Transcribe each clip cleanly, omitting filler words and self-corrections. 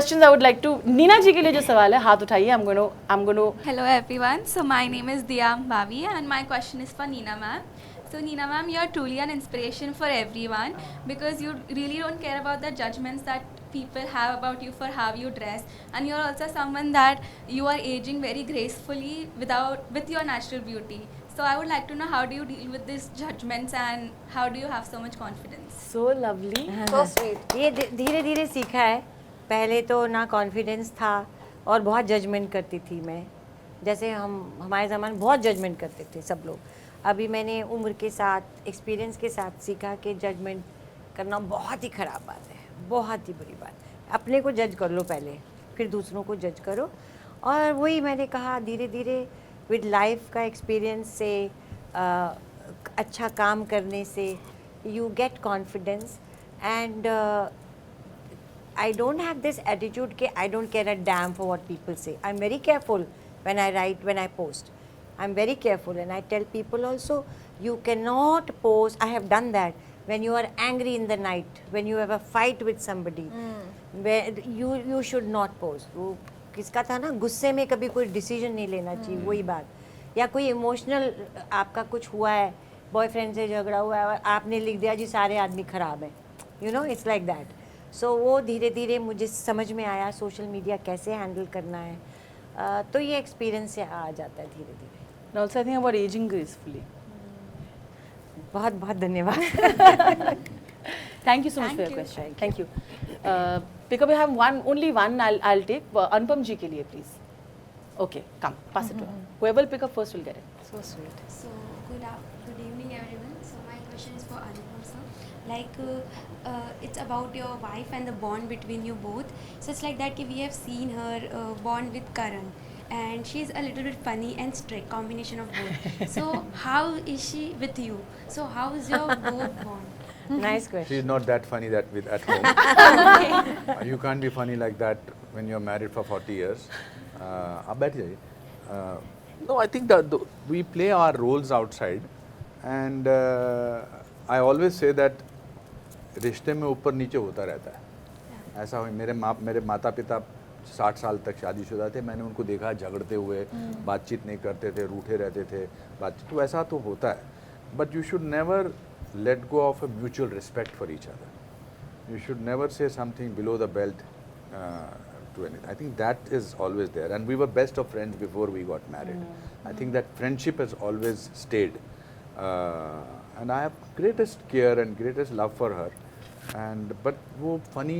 questions I would like to Neena जी के लिए जो सवाल है हाथ उठाइए. I'm going to Hello everyone. So my name is Dia Bhavi and my question is for Neena ma'am. So Neena ma'am, you are truly an inspiration for everyone because you really don't care about the judgments that people have about you for how you dress, and you are also someone that you are aging very gracefully with your natural beauty. So I would like to know, how do you deal with these judgments and how do you have so much confidence? so lovely. So sweet. ये धीरे धीरे सीखा है. पहले तो ना confidence था और बहुत जजमेंट करती थी मैं. जैसे हमारे ज़माने बहुत जजमेंट करते थे सब लोग. अभी मैंने उम्र के साथ, एक्सपीरियंस के साथ सीखा कि जजमेंट करना बहुत ही ख़राब बात है, बहुत ही बुरी बात. अपने को जज कर लो पहले, फिर दूसरों को जज करो. और वही मैंने कहा, धीरे धीरे विद लाइफ का एक्सपीरियंस से, अच्छा काम करने से you get confidence. And I don't have this attitude कि I don't care a damn for what people say. I'm very careful when I write, when I post. I'm very careful, and I tell people also, you cannot post. I have done that when you are angry in the night, when you have a fight with somebody, where you should not post. वो किसका था ना, गुस्से में कभी कोई decision नहीं लेना चाहिए, वही बात. या कोई इमोशनल आपका कुछ हुआ है, बॉयफ्रेंड से झगड़ा हुआ है और आपने लिख दिया जी सारे आदमी ख़राब हैं, you know, it's like that. So वो धीरे धीरे मुझे समझ में आया सोशल मीडिया कैसे हैंडल करना है. तो ये एक्सपीरियंस से आ जाता है धीरे धीरे. And also I think about aging gracefully. बहुत बहुत धन्यवाद. Thank you so much for your question. Thank you. Pick up, we have only one. I'll take Anupam ji के लिए please. Okay, come, pass it to her. Whoever will pick up first will get it. So sweet. So good evening everyone. So my question is for Anupam sir. Like it's about your wife and the bond between you both. So it's like that we have seen her bond with Karan, and she's a little bit funny and strict, combination of both. So how is she with you? So how is your both bond? Nice question. She's not that funny at home. You can't be funny like that when you're married for 40 years. आप बैठ जाइए. No, I think that we play our roles outside, and I always say that रिश्ते में ऊपर नीचे होता रहता है. ऐसा हुआ, मेरे माता पिता 60 साल तक शादीशुदा थे. मैंने उनको देखा झगड़ते हुए, बातचीत नहीं करते थे, रूठे रहते थे, बातचीत. तो ऐसा तो होता है. But you should never let go of a mutual respect for each other. You should never say something below the belt to anything. I think that is always there, and we were best of friends before we got married. I think that friendship has always stayed, and I have greatest care and greatest love for her. And but वो funny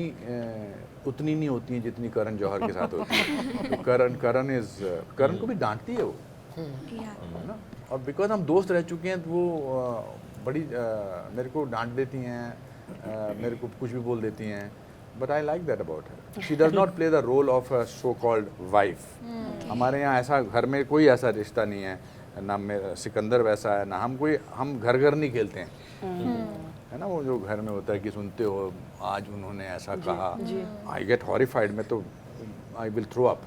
उतनी नहीं होती है जितनी करण जौहर के साथ होती है. तो करण को भी डांटती है वो, है ना. और बिकॉज हम दोस्त रह चुके हैं तो वो बड़ी मेरे को डांट देती हैं, मेरे को कुछ भी बोल देती हैं. But I like that about her. She does not play the role of a so called wife. हमारे यहाँ ऐसा घर में कोई ऐसा रिश्ता नहीं है. ना मेरा सिकंदर वैसा है, ना हम घर नहीं खेलते हैं, है ना. वो जो घर में होता है कि सुनते हो आज उन्होंने ऐसा कहा, आई गेट हॉरिफाइड. मैं तो आई विल थ्रो अप.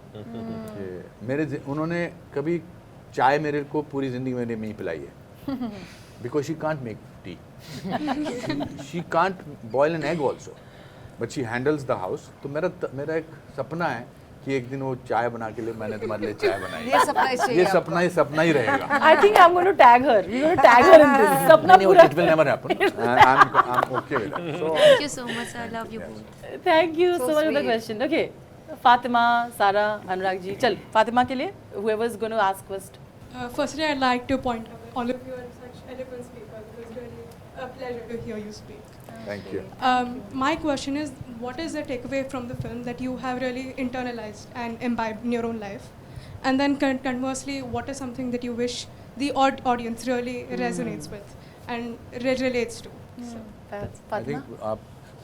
उन्होंने कभी चाय मेरे को पूरी ज़िंदगी मेरे नहीं पिलाई है. Because she can't make tea. She can't boil an egg also. But she handles the house. तो मेरा एक सपना है कि एक दिन वो चाय बना के लिए मैंने तुम्हारे लिए चाय बनाई. ये सपना ही रहेगा. I think I'm going to tag her. We're going to tag her in this. सपना पूरा. It will never happen. I'm okay with that. So, Thank you so much. I love you both. Thank you so much for the question. Okay, Fatima, Sara, Anurag ji. चल, Fatima के लिए whoever is going to ask first. Firstly, I'd like to point out all of you are such eloquent speakers. It was really a pleasure to hear you speak. thank you. My question is, what is the takeaway from the film that you have really internalized and imbibed in your own life? And then conversely, what is something that you wish the audience really resonates with and relates to? So. I think,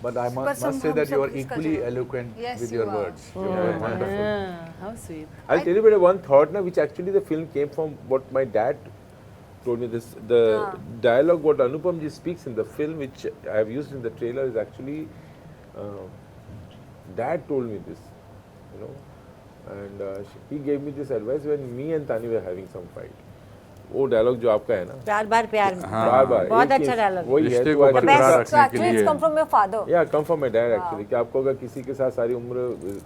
but I must say that you are equally eloquent with your words. You are wonderful. How sweet. I'll tell you about one thought now, which actually the film came from what my dad told me. The dialogue what Anupam ji speaks in the film, which I have used in the trailer, is actually Dad told me this, you know, and he gave me this advice when me and Tani were having some fight. वो dialogue जो आपका है ना, प्यार बार प्यार बार बार बहुत एक ही अच्छा डायलॉग वही है रिश्ते तो को actually- बरकरार So रखने के actually it's लिए come from your father. या come from my dad actually, कि आपको अगर किसी के साथ सारी उम्र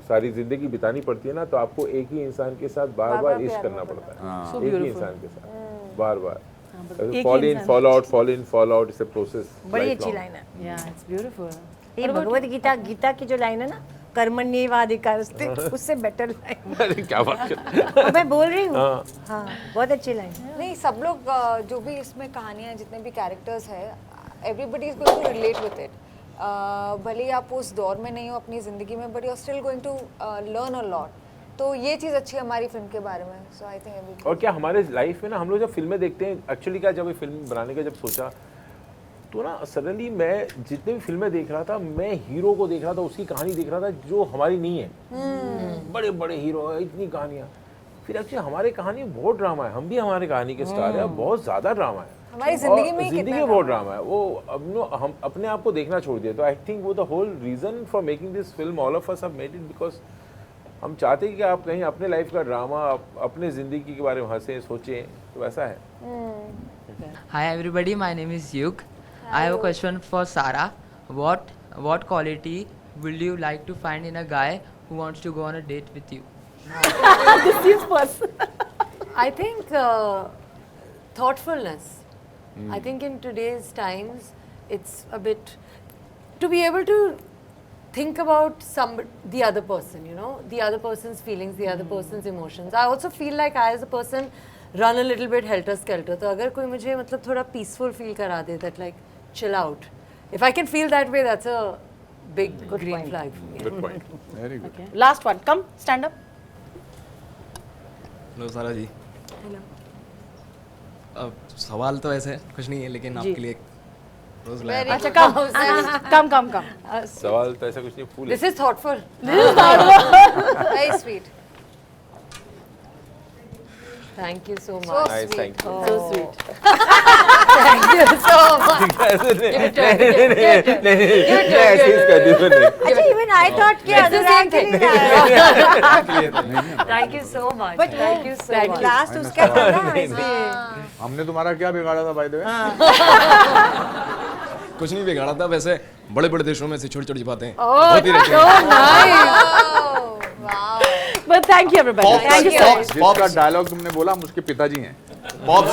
सारी जिंदगी बितानी पड़ती है ना, तो आपको एक ही इंसान के साथ बार बार इश्क करना पड़ता है, So एक ही beautiful. इंसान के साथ बार बार एक ही फॉल इन इंसान fall out fall in fall out, it's a process. बड़ी अच्छी लाइन है Yeah, it's beautiful. ये भगवत गीता की जो लाइन है ना, कर्मण्येवाधिकारस्ते, उससे बेटर लाइन अरे क्या बात कर मैं बोल रही हूँ। हाँ बहुत अच्छी लाइन है। नहीं, सब लोग जो भी इसमें कहानियाँ जितने भी कैरेक्टर्स है, everybody is going to relate with it. भले ही आप उस दौर में नहीं हो अपनी ज़िंदगी में, but you are still going to learn a lot. तो ये चीज़ अच्छी है हमारी फिल्म के बारे में। सो आई थिंक और क्या हमारे लाइफ में ना, हम लोग जब फिल्में देखते हैं, एक्चुअली क्या, जब ये फिल्म बनाने का जब सोचा, तो ना सडनली मैं जितने भी फिल्में देख रहा था, मैं हीरो को देख रहा था, उसकी कहानी देख रहा था जो हमारी नहीं है। बड़े बड़े हीरो है, इतनी कहानियाँ, फिर एक्चुअली हमारी कहानी बहुत ड्रामा है, हम भी हमारी कहानी के स्टार हैं, बहुत ज़्यादा ड्रामा है हमारी जिंदगी में ही जिंदगी कितना में बहुत ड्रामा है वो। अब हम अपने आप को देखना छोड़ दिया। तो आई थिंक वो the whole reason for making this film, all of us have made it, because हम चाहते हैं कि आप कहीं अपने लाइफ का ड्रामा, अपने ज़िंदगी के बारे में हंसें, सोचें, तो वैसा है। Hi everybody, my name is Yug. I have a question for Sarah. What quality will you like to find in a guy who wants to go on a date with you? This seems personal. I think thoughtfulness. I think in today's times, it's a bit to be able to think about the other person, you know, the other person's feelings, the other person's emotions. I also feel like I as a person run a little bit helter skelter. तो अगर कोई मुझे मतलब थोड़ा peaceful feel करा दे, that like chill out. If I can feel that way, that's a big green flag for me. Good point. Very good. Okay. Last one. Come, stand up. Hello सारा जी। Hello. अब सवाल तो ऐसे कुछ नहीं है, लेकिन जी। आपके लिए एक रोज लाया था। अच्छा, come. सवाल तो ऐसा कुछ नहीं, फूल है। This is thoughtful. Very sweet. Thank you so much. So Nice, sweet. thank you। So sweet. Thank you so much. ऐसे नहीं, Give it to her. नहीं, ऐसे ही कर दी मैंने। अच्छा इवन आई थॉट कि It's the same अनुराग के thing. लिए लाया। Thank you so much. But Thank you so much. Last उसका था ना इसलिए। हमने तुम्हारा क्या बिगाड़ा था बाय द वे? कुछ नहीं बिगाड़ा था, वैसे बड़े बड़े देशों में से छोटी छोटी बातें Oh, होती रहती so हैं। nice. But thank you everybody. Thank you so much. जिसका डायलॉग तुमने बोला, हम उसके पिताजी हैं। पॉप्स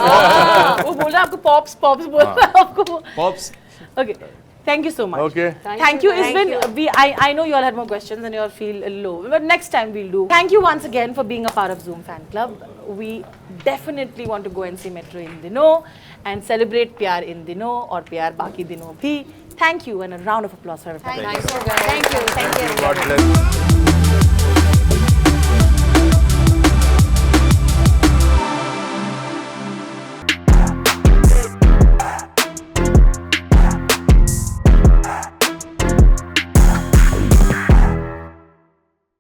वो बोल रहा है आपको pops बोल रहा है आपको। Pops. Okay. Thank you so much. Okay. Thank you. It's been I know you all had more questions and you all feel low, but next time we'll do. Thank you once again for being a part of Zoom Fan Club. We definitely want to go and see Metro in Dino and celebrate Pyar in Dino or Pyar Baki Dino bhi. Thank you and a round of applause for everybody. Thank you. God bless.